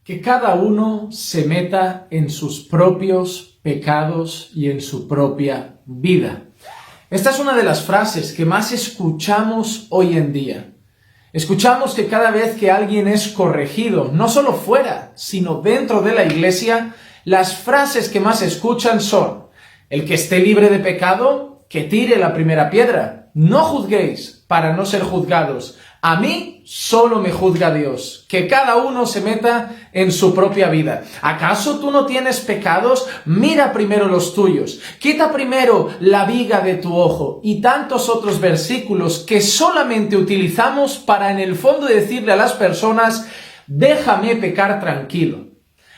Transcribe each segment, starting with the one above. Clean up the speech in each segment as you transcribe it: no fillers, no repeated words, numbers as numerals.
Que cada uno se meta en sus propios pecados y en su propia vida. Esta es una de las frases que más escuchamos hoy en día. Escuchamos que cada vez que alguien es corregido, no solo fuera, sino dentro de la iglesia, las frases que más escuchan son: el que esté libre de pecado, que tire la primera piedra. No juzguéis para no ser juzgados. A mí solo me juzga Dios. Que cada uno se meta en su propia vida. ¿Acaso tú no tienes pecados? Mira primero los tuyos. Quita primero la viga de tu ojo. Y tantos otros versículos que solamente utilizamos para en el fondo decirle a las personas: déjame pecar tranquilo.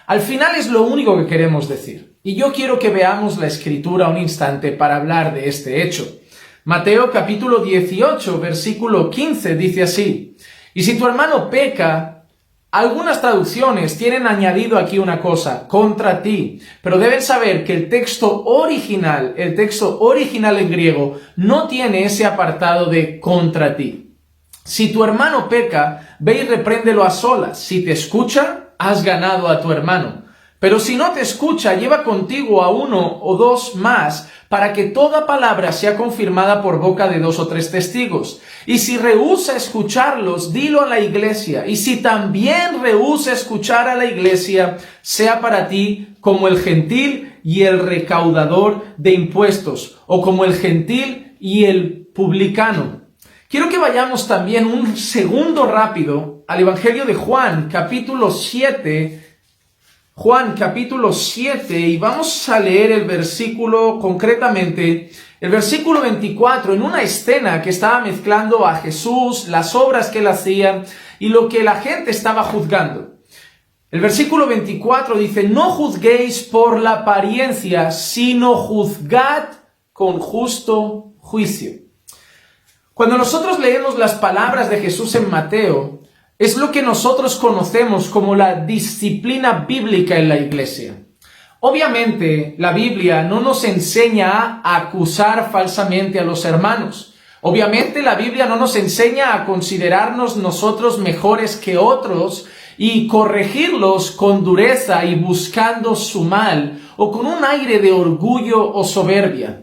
Al final es lo único que queremos decir. Y yo quiero que veamos la Escritura un instante para hablar de este hecho. Mateo capítulo 18, versículo 15 dice así: y si tu hermano peca, algunas traducciones tienen añadido aquí una cosa: contra ti. Pero deben saber que el texto original en griego, no tiene ese apartado de contra ti. Si tu hermano peca, ve y repréndelo a solas. Si te escucha, has ganado a tu hermano. Pero si no te escucha, lleva contigo a uno o dos más, para que toda palabra sea confirmada por boca de 2 o 3 testigos. Y si rehúsa escucharlos, dilo a la iglesia. Y si también rehúsa escuchar a la iglesia, sea para ti como el gentil y el recaudador de impuestos, o como el gentil y el publicano. Quiero que vayamos también un segundo rápido al Evangelio de Juan, capítulo 7, y vamos a leer el versículo, concretamente, el versículo 24, en una escena que estaba mezclando a Jesús, las obras que él hacía y lo que la gente estaba juzgando. El versículo 24 dice: no juzguéis por la apariencia, sino juzgad con justo juicio. Cuando nosotros leemos las palabras de Jesús en Mateo, es lo que nosotros conocemos como la disciplina bíblica en la iglesia. Obviamente, la Biblia no nos enseña a acusar falsamente a los hermanos. Obviamente, la Biblia no nos enseña a considerarnos nosotros mejores que otros y corregirlos con dureza y buscando su mal o con un aire de orgullo o soberbia.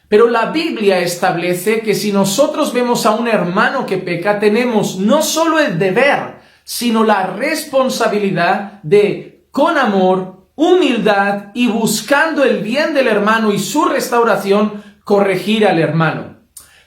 Pero la Biblia establece que si nosotros vemos a un hermano que peca, tenemos no solo el deber, sino la responsabilidad de, con amor, humildad y buscando el bien del hermano y su restauración, corregir al hermano.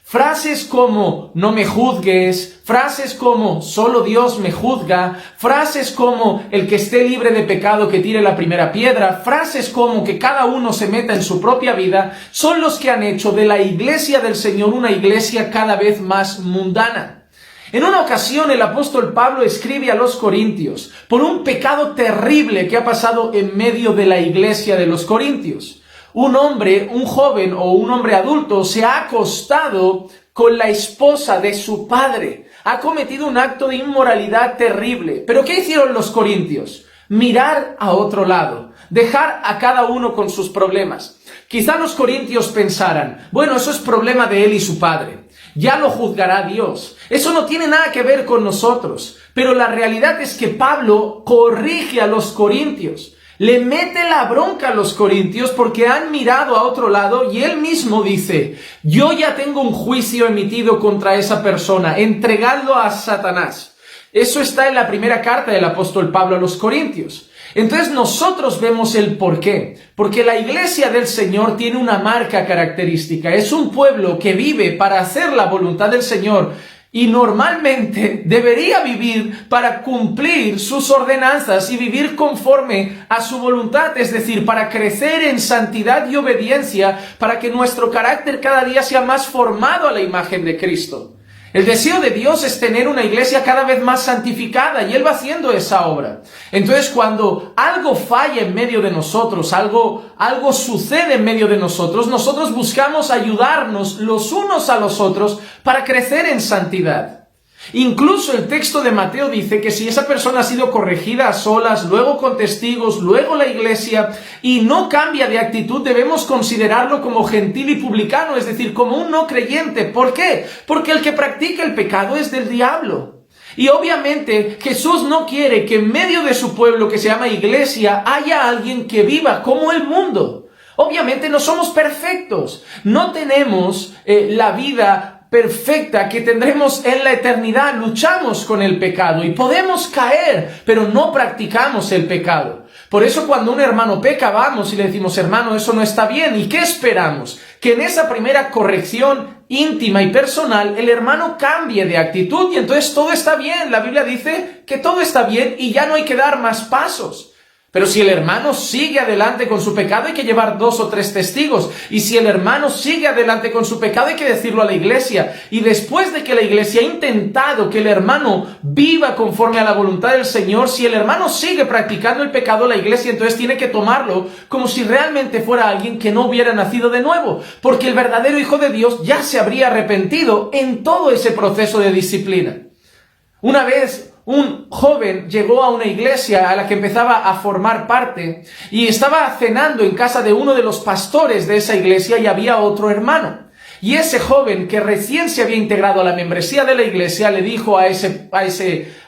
Frases como no me juzgues, frases como solo Dios me juzga, frases como el que esté libre de pecado que tire la primera piedra, frases como que cada uno se meta en su propia vida, son los que han hecho de la iglesia del Señor una iglesia cada vez más mundana. En una ocasión el apóstol Pablo escribe a los corintios por un pecado terrible que ha pasado en medio de la iglesia de los corintios. Un joven o un hombre adulto se ha acostado con la esposa de su padre. Ha cometido un acto de inmoralidad terrible. ¿Pero qué hicieron los corintios? Mirar a otro lado. Dejar a cada uno con sus problemas. Quizá los corintios pensaran: bueno, eso es problema de él y su padre. Ya lo juzgará Dios. Eso no tiene nada que ver con nosotros. Pero la realidad es que Pablo corrige a los corintios. Le mete la bronca a los corintios porque han mirado a otro lado y él mismo dice: yo ya tengo un juicio emitido contra esa persona, entregadlo a Satanás. Eso está en la primera carta del apóstol Pablo a los corintios. Entonces nosotros vemos el por qué. Porque la iglesia del Señor tiene una marca característica. Es un pueblo que vive para hacer la voluntad del Señor. Y normalmente debería vivir para cumplir sus ordenanzas y vivir conforme a su voluntad, es decir, para crecer en santidad y obediencia, para que nuestro carácter cada día sea más formado a la imagen de Cristo. El deseo de Dios es tener una iglesia cada vez más santificada y Él va haciendo esa obra. Entonces, cuando algo falla en medio de nosotros, algo sucede en medio de nosotros, nosotros buscamos ayudarnos los unos a los otros para crecer en santidad. Incluso el texto de Mateo dice que si esa persona ha sido corregida a solas, luego con testigos, luego la iglesia, y no cambia de actitud, debemos considerarlo como gentil y publicano, es decir, como un no creyente. ¿Por qué? Porque el que practica el pecado es del diablo. Y obviamente Jesús no quiere que en medio de su pueblo que se llama iglesia haya alguien que viva como el mundo. Obviamente no somos perfectos, no tenemos la vida perfecta que tendremos en la eternidad. Luchamos con el pecado y podemos caer, pero no practicamos el pecado. Por eso cuando un hermano peca, vamos y le decimos, hermano, eso no está bien. ¿Y qué esperamos? Que en esa primera corrección íntima y personal, el hermano cambie de actitud y entonces todo está bien. La Biblia dice que todo está bien y ya no hay que dar más pasos. Pero si el hermano sigue adelante con su pecado, hay que llevar 2 o 3 testigos. Y si el hermano sigue adelante con su pecado, hay que decirlo a la iglesia. Y después de que la iglesia ha intentado que el hermano viva conforme a la voluntad del Señor, si el hermano sigue practicando el pecado, la iglesia entonces tiene que tomarlo como si realmente fuera alguien que no hubiera nacido de nuevo. Porque el verdadero Hijo de Dios ya se habría arrepentido en todo ese proceso de disciplina. Una vez un joven llegó a una iglesia a la que empezaba a formar parte y estaba cenando en casa de uno de los pastores de esa iglesia y había otro hermano. Y ese joven que recién se había integrado a la membresía de la iglesia le dijo a ese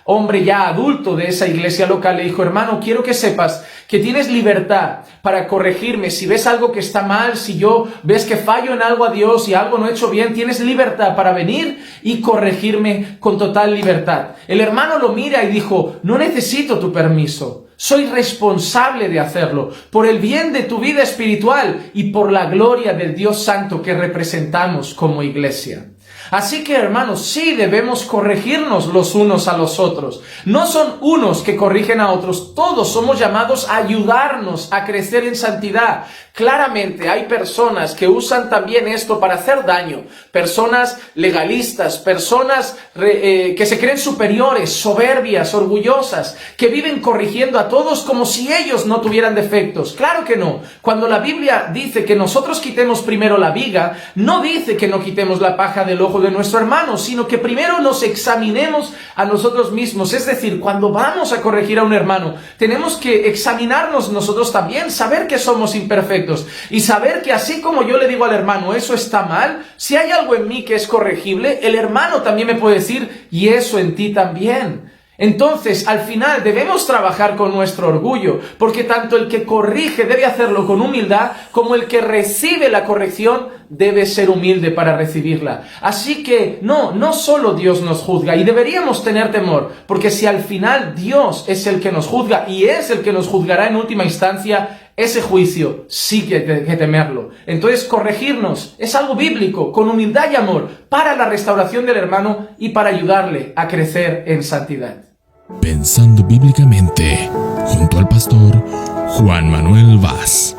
hombre ya adulto de esa iglesia local, le dijo, hermano, quiero que sepas que tienes libertad para corregirme. Si ves algo que está mal, si ves que fallo en algo a Dios y algo no he hecho bien, tienes libertad para venir y corregirme con total libertad. El hermano lo mira y dijo, no necesito tu permiso. Soy responsable de hacerlo, por el bien de tu vida espiritual y por la gloria del Dios Santo que representamos como iglesia. Así que, hermanos, sí debemos corregirnos los unos a los otros. No son unos que corrigen a otros, todos somos llamados a ayudarnos a crecer en santidad. Claramente hay personas que usan también esto para hacer daño, personas legalistas, personas que se creen superiores, soberbias, orgullosas, que viven corrigiendo a todos como si ellos no tuvieran defectos. Claro que no. Cuando la Biblia dice que nosotros quitemos primero la viga, no dice que no quitemos la paja del ojo de nuestro hermano, sino que primero nos examinemos a nosotros mismos. Es decir, cuando vamos a corregir a un hermano, tenemos que examinarnos nosotros también, saber que somos imperfectos y saber que así como yo le digo al hermano, eso está mal, si hay algo en mí que es corregible, el hermano también me puede decir, y eso en ti también. Entonces, al final debemos trabajar con nuestro orgullo, porque tanto el que corrige debe hacerlo con humildad, como el que recibe la corrección debe ser humilde para recibirla. Así que no solo Dios nos juzga, y deberíamos tener temor, porque si al final Dios es el que nos juzga y es el que nos juzgará en última instancia, ese juicio sí que hay que temerlo. Entonces, corregirnos es algo bíblico, con humildad y amor, para la restauración del hermano y para ayudarle a crecer en santidad. Pensando bíblicamente, junto al pastor Juan Manuel Vaz.